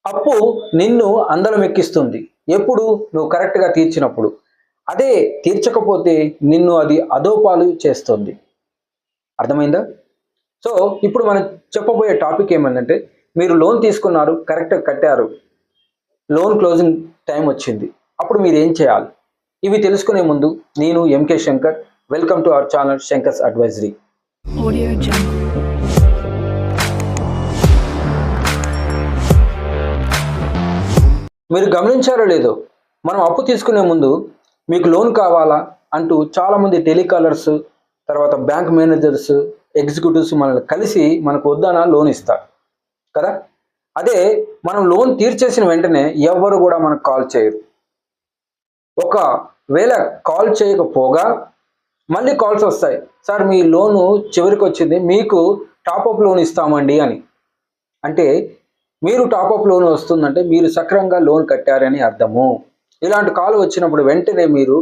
అప్పు నిన్ను అందలం ఎక్కిస్తుంది ఎప్పుడు నువ్వు కరెక్ట్గా తీర్చినప్పుడు. అదే తీర్చకపోతే నిన్ను అది అధోపాలు చేస్తుంది. అర్థమైందా? సో ఇప్పుడు మనం చెప్పబోయే టాపిక్ ఏమందంటే, మీరు లోన్ తీసుకున్నారు, కరెక్ట్గా కట్టారు, లోన్ క్లోజింగ్ టైం వచ్చింది, అప్పుడు మీరు ఏం చేయాలి? ఇవి తెలుసుకునే ముందు నేను MK Shankar, welcome to our channel Shankar's advisory. మీరు గమనించారో లేదో, మనం అప్పు తీసుకునే ముందు మీకు లోన్ కావాలా అంటూ చాలామంది టెలికాలర్స్, తర్వాత బ్యాంక్ మేనేజర్స్, ఎగ్జిక్యూటివ్స్ మనల్ని కలిసి మనకు వద్దన లోన్ ఇస్తారు కదా. అదే మనం లోన్ తీర్చేసిన వెంటనే ఎవ్వరు కూడా మనకు కాల్ చేయరు. ఒకవేళ కాల్ చేయకపోగా మళ్ళీ కాల్స్ వస్తాయి, సార్ మీ లోను చివరికి వచ్చింది, మీకు టాప్అప్ లోన్ ఇస్తామండి అని. అంటే మీరు టాప్అప్ లోన్ వస్తుందంటే మీరు సక్రమంగా లోన్ కట్టారని అర్థము. ఇలాంటి కాల్ వచ్చినప్పుడు వెంటనే మీరు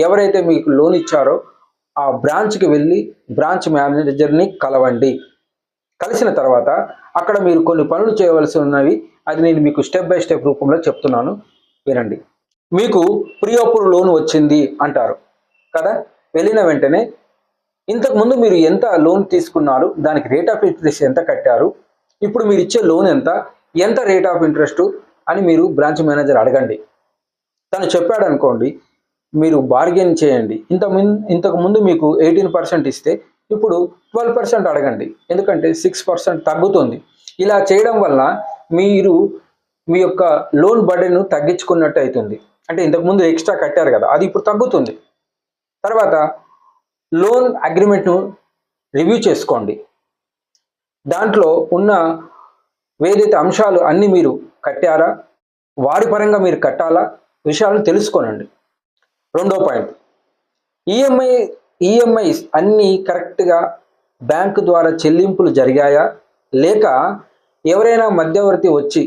ఎవరైతే మీకు లోన్ ఇచ్చారో ఆ బ్రాంచ్కి వెళ్ళి బ్రాంచ్ మేనేజర్ని కలవండి. కలిసిన తర్వాత అక్కడ మీరు కొన్ని పనులు చేయవలసి ఉన్నవి, అది నేను మీకు స్టెప్ బై స్టెప్ రూపంలో చెప్తున్నాను, వినండి. మీకు ప్రీ అప్రూవ్ లోన్ వచ్చింది అంటారు కదా. వెళ్ళిన వెంటనే ఇంతకుముందు మీరు ఎంత లోన్ తీసుకున్నారు, దానికి రేట్ ఆఫ్ ఇంట్రెస్ట్ ఎంత కట్టారు, ఇప్పుడు మీరు ఇచ్చే లోన్ ఎంత రేట్ ఆఫ్ ఇంట్రెస్ట్ అని మీరు బ్రాంచ్ మేనేజర్ అడగండి. తను చెప్పాడు అనుకోండి, మీరు బార్గెన్ చేయండి. ఇంతకు ముందు మీకు 18% ఇస్తే ఇప్పుడు 12% అడగండి, ఎందుకంటే 6% తగ్గుతుంది. ఇలా చేయడం వల్ల మీరు మీ యొక్క లోన్ బర్డెన్ను తగ్గించుకున్నట్టు అవుతుంది. అంటే ఇంతకుముందు ఎక్స్ట్రా కట్టారు కదా, అది ఇప్పుడు తగ్గుతుంది. తర్వాత లోన్ అగ్రిమెంట్ను రివ్యూ చేసుకోండి. దాంట్లో ఉన్న ఏదైతే అంశాలు అన్నీ మీరు కట్టారా, వారి పరంగా మీరు కట్టాలా, విషయాలను తెలుసుకోనండి. రెండో పాయింట్, ఈఎంఐస్ అన్నీ కరెక్ట్గా బ్యాంకు ద్వారా చెల్లింపులు జరిగాయా, లేక ఎవరైనా మధ్యవర్తి వచ్చి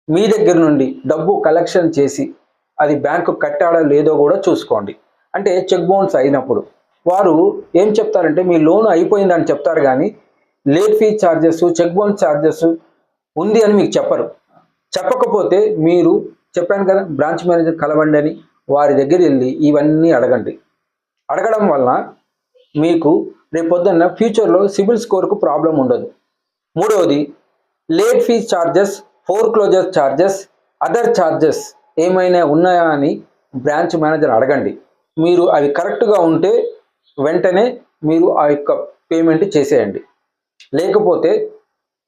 మీ దగ్గర నుండి డబ్బు కలెక్షన్ చేసి అది బ్యాంకు కట్టాడా లేదో కూడా చూసుకోండి. అంటే చెక్ బౌన్స్ అయినప్పుడు వారు ఏం చెప్తారంటే, మీ లోన్ అయిపోయిందని చెప్తారు, కానీ late fee charges, check bounce charges ఉంది అని మీకు చెప్పరు. చెప్పకపోతే మీరు చెప్పాను కదా బ్రాంచ్ మేనేజర్ కలవండి అని, వారి దగ్గర వెళ్ళి ఇవన్నీ అడగండి. అడగడం వల్ల మీకు రేపొద్దున్న ఫ్యూచర్లో సిబిల్ స్కోర్కు ప్రాబ్లం ఉండదు. మూడవది, late fee charges, foreclosure charges, other charges ఏమైనా ఉన్నాయా అని బ్రాంచ్ మేనేజర్ అడగండి. మీరు అవి కరెక్ట్గా ఉంటే వెంటనే మీరు ఆ యొక్క పేమెంట్ చేసేయండి. లేకపోతే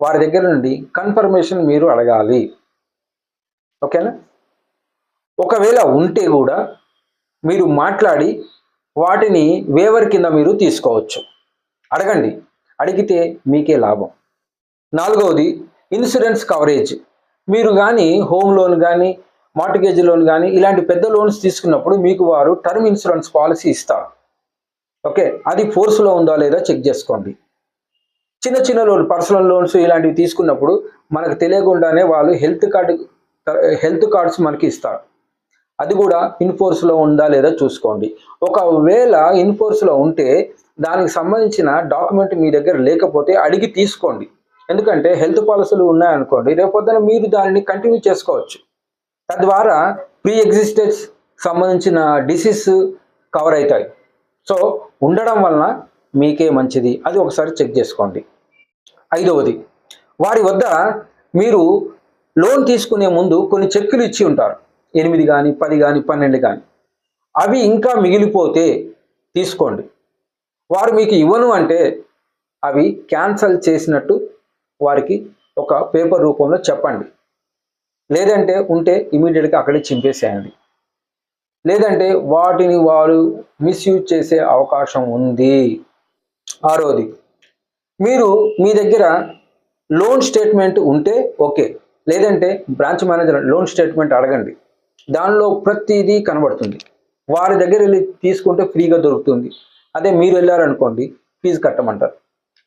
వారి దగ్గర నుండి కన్ఫర్మేషన్ మీరు అడగాలి. ఓకేనా? ఒకవేళ ఉంటే కూడా మీరు మాట్లాడి వాటిని వేవర్ కింద మీరు తీసుకోవచ్చు. అడగండి, అడిగితే మీకే లాభం. నాలుగవది, ఇన్సూరెన్స్ కవరేజ్. మీరు కానీ హోమ్ లోన్ కానీ మార్టిగేజ్ లోన్ కానీ ఇలాంటి పెద్ద లోన్స్ తీసుకున్నప్పుడు మీకు వారు టర్మ్ ఇన్సూరెన్స్ పాలసీ ఇస్తారు. ఓకే, అది ఫోర్స్లో ఉందా లేదా చెక్ చేసుకోండి. చిన్న లోన్, పర్సనల్ లోన్స్ ఇలాంటివి తీసుకున్నప్పుడు మనకు తెలియకుండానే వాళ్ళు హెల్త్ కార్డ్స్ మనకి ఇస్తారు. అది కూడా ఇన్ఫోర్స్లో ఉందా లేదా చూసుకోండి. ఒకవేళ ఇన్ఫోర్స్లో ఉంటే దానికి సంబంధించిన డాక్యుమెంట్ మీ దగ్గర లేకపోతే అడిగి తీసుకోండి. ఎందుకంటే హెల్త్ పాలసీలు ఉన్నాయనుకోండి, రేపొద్దున మీరు దానిని కంటిన్యూ చేసుకోవచ్చు. తద్వారా ప్రీ ఎగ్జిస్టెన్స్ సంబంధించిన డిసీజ్ కవర్ అవుతాయి. సో ఉండడం వలన మీకే మంచిది, అది ఒకసారి చెక్ చేసుకోండి. ఐదవది, వారి వద్ద మీరు లోన్ తీసుకునే ముందు కొన్ని చెక్కులు ఇచ్చి ఉంటారు, 8 కానీ 10 కానీ 12 కానీ. అవి ఇంకా మిగిలిపోతే తీసుకోండి. వారు మీకు ఇవ్వను అంటే అవి క్యాన్సల్ చేసినట్టు వారికి ఒక పేపర్ రూపంలో చెప్పండి. లేదంటే ఉంటే ఇమీడియట్గా అక్కడే చింపేసేయండి. లేదంటే వాటిని వారు మిస్యూజ్ చేసే అవకాశం ఉంది. ఆరోది, మీరు మీ దగ్గర లోన్ స్టేట్మెంట్ ఉంటే ఓకే, లేదంటే బ్రాంచ్ మేనేజర్ లోన్ స్టేట్మెంట్ అడగండి. దానిలో ప్రతిదీ కనబడుతుంది. వారి దగ్గర వెళ్ళి తీసుకుంటే ఫ్రీగా దొరుకుతుంది. అదే మీరు వెళ్ళారనుకోండి, ఫీజు కట్టమంటారు.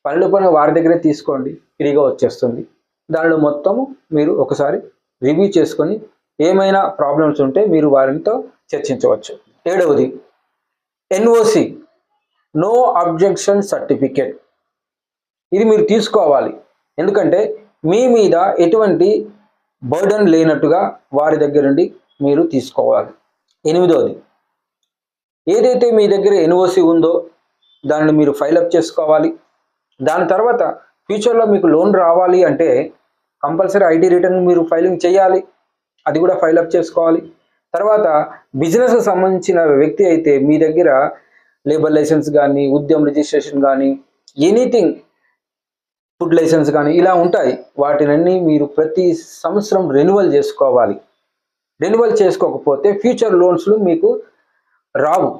పని వారి దగ్గరే తీసుకోండి, ఫ్రీగా వచ్చేస్తుంది. దానిలో మొత్తము మీరు ఒకసారి రివ్యూ చేసుకొని ఏమైనా ప్రాబ్లమ్స్ ఉంటే మీరు వారితో చర్చించవచ్చు. ఏడవది, ఎన్ఓసి, నో అబ్జెక్షన్ సర్టిఫికేట్. ఇది మీరు తీసుకోవాలి. ఎందుకంటే మీ మీద ఎటువంటి బర్డన్ లేనట్టుగా వారి దగ్గర నుండి మీరు తీసుకోవాలి. 8వది, ఏదైతే మీ దగ్గర ఎన్ఓసి ఉందో దానిని మీరు ఫైలప్ చేసుకోవాలి. దాని తర్వాత ఫ్యూచర్లో మీకు లోన్ రావాలి అంటే కంపల్సరీ ఐటీ రిటర్న్ మీరు ఫైలింగ్ చేయాలి, అది కూడా ఫైలప్ చేసుకోవాలి. తర్వాత బిజినెస్కి సంబంధించిన వ్యక్తి అయితే మీ దగ్గర లేబర్ లైసెన్స్ కానీ, ఉద్యమ రిజిస్ట్రేషన్ కానీ, ఎనీథింగ్, ఫుడ్ లైసెన్స్ కానీ ఇలా ఉంటాయి. వాటినన్నీ మీరు ప్రతి సంవత్సరం రెన్యువల్ చేసుకోవాలి. రెన్యువల్ చేసుకోకపోతే ఫ్యూచర్ లోన్స్లు మీకు రావు.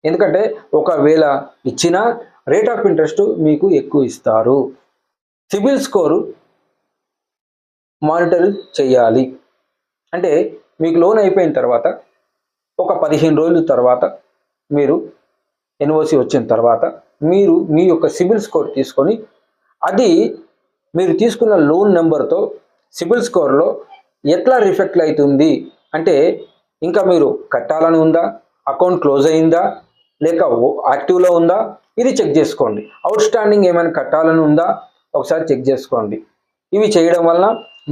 ఎందుకంటే ఒకవేళ ఇచ్చినా రేట్ ఆఫ్ ఇంట్రెస్ట్ మీకు ఎక్కువ ఇస్తారు. సిబిల్ స్కోరు మానిటర్ చేయాలి. అంటే మీకు లోన్ అయిపోయిన తర్వాత ఒక 15 రోజుల తర్వాత మీరు ఎన్ఓసి వచ్చిన తర్వాత మీరు మీ యొక్క సిబిల్ స్కోర్ తీసుకొని అది మీరు తీసుకున్న లోన్ నెంబర్తో సిబిల్ స్కోర్లో ఎట్లా రిఫ్లెక్ట్ అవుతుంది అంటే ఇంకా మీరు కట్టాలని ఉందా, అకౌంట్ క్లోజ్ అయిందా, లేక యాక్టివ్లో ఉందా, ఇది చెక్ చేసుకోండి. అవుట్ స్టాండింగ్ ఏమైనా కట్టాలని ఉందా ఒకసారి చెక్ చేసుకోండి. ఇవి చేయడం వలన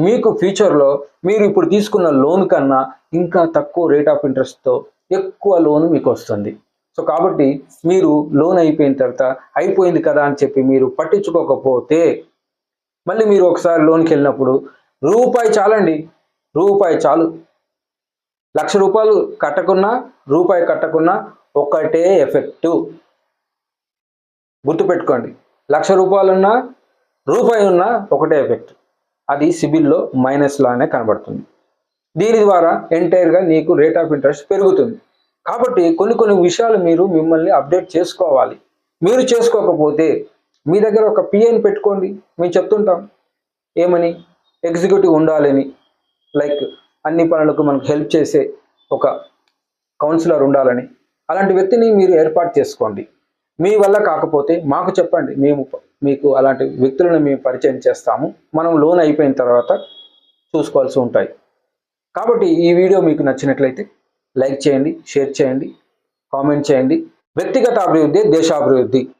మీకు ఫ్యూచర్లో మీరు ఇప్పుడు తీసుకున్న లోన్ కన్నా ఇంకా తక్కువ రేట్ ఆఫ్ ఇంట్రెస్ట్తో ఎక్కువ లోన్ మీకు వస్తుంది. సో కాబట్టి మీరు లోన్ అయిపోయిన తర్వాత అయిపోయింది కదా అని చెప్పి మీరు పట్టించుకోకపోతే మళ్ళీ మీరు ఒకసారి లోన్కి వెళ్ళినప్పుడు రూపాయి చాలండి, రూపాయి చాలు. ₹1,00,000 కట్టకున్నా రూపాయి కట్టకున్నా ఒకటే ఎఫెక్టు. గుర్తుపెట్టుకోండి, ₹1,00,000 ఉన్నా రూపాయి ఉన్నా ఒకటే ఎఫెక్ట్. అది సిబిల్లో మైనస్ లానే కనబడుతుంది. దీని ద్వారా ఎంటైర్గా నీకు రేట్ ఆఫ్ ఇంట్రెస్ట్ పెరుగుతుంది. కాబట్టి కొన్ని విషయాలు మీరు మిమ్మల్ని అప్డేట్ చేసుకోవాలి. మీరు చేసుకోకపోతే మీ దగ్గర ఒక పిఏని పెట్టుకోండి. మేము చెప్తుంటాం ఏమని, ఎగ్జిక్యూటివ్ ఉండాలని, లైక్ అన్ని పనులకు మనకు హెల్ప్ చేసే ఒక కౌన్సిలర్ ఉండాలని. అలాంటి వ్యక్తిని మీరు ఏర్పాటు చేసుకోండి. మీ వల్ల కాకపోతే మాకు చెప్పండి, మేము మీకు అలాంటి వ్యక్తులను మేము పరిచయం చేస్తాము. మనం లోన్ అయిపోయిన తర్వాత చూసుకోవాల్సి ఉంటాయి. కాబట్టి ఈ వీడియో మీకు నచ్చినట్లయితే లైక్ చేయండి, షేర్ చేయండి, కామెంట్ చేయండి. వ్యక్తిగత అభివృద్ధి దేశాభివృద్ధి.